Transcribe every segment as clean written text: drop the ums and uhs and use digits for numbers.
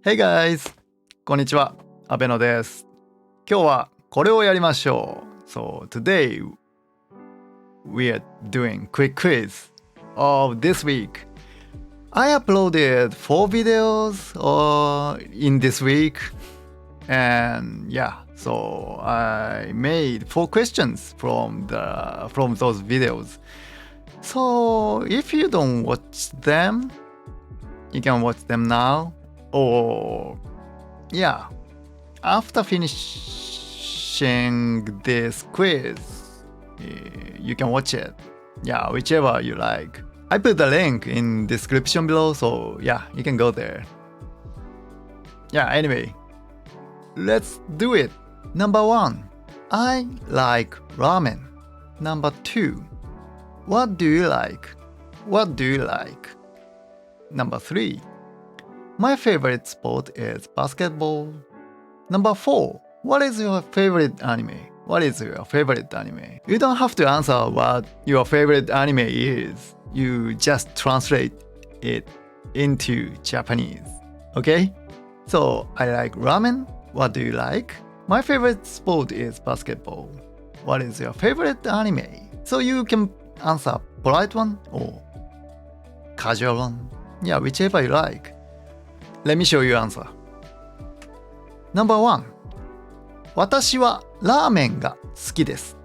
Hey guys! こんにちは、阿部野です。今日はこれをやりましょう。So today we are doing quick quiz of this week. I uploaded 4 videos in this week and so I made 4 questions from those videos. So if you don't watch them, you can watch them now. Or after finishing this quiz, you can watch it. Whichever you like. I put the link in description below, so you can go there. Anyway, let's do it. Number 1, I like ramen. Number 2, what do you like? What do you like? Number 3, my favorite sport is basketball. Number 4, what is your favorite anime? What is your favorite anime? You don't have to answer what your favorite anime is. You just translate it into Japanese. Okay? So, I like ramen. What do you like? My favorite sport is basketball. What is your favorite anime? So you can answer polite one or casual one. Whichever you like. Let me show you answer. Number 1. 私はラーメンが好きです。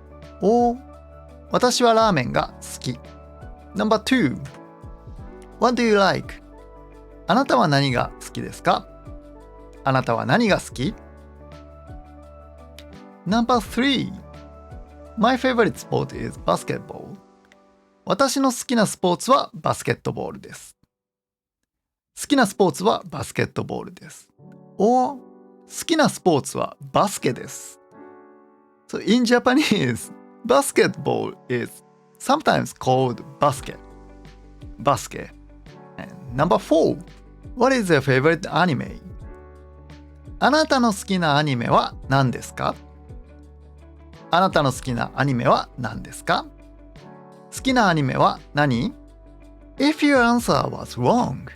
私はラーメンが好き。Number 2. What do you like? あなたは何が好きですか？あなたは何が好き？ Number 3. My favorite sport is basketball. 私の好きなスポーツはバスケットボールです。好きなスポーツはバスケットボールです。好きなスポーツはバスケです。So in Japanese, basketball is sometimes called basket. Basket. And number 4. What is your favorite anime? あなたの好きなアニメは何ですか？あなたの好きなアニメは何ですか？好きなアニメは何？ If your answer was wrong,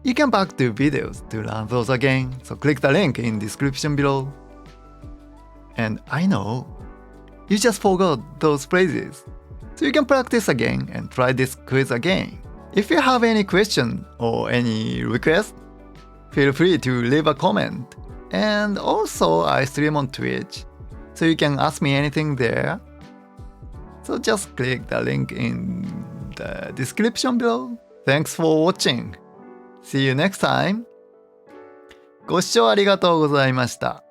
you can back to videos to learn those again, so click the link in description below. And I know, you just forgot those phrases, so you can practice again and try this quiz again. If you have any question or any request, feel free to leave a comment. And also, I stream on Twitch, so you can ask me anything there. So just click the link in the description below. Thanks for watching.See you next time. ご視聴ありがとうございました。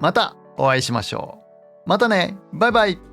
またお会いしましょう。またね。バイバイ。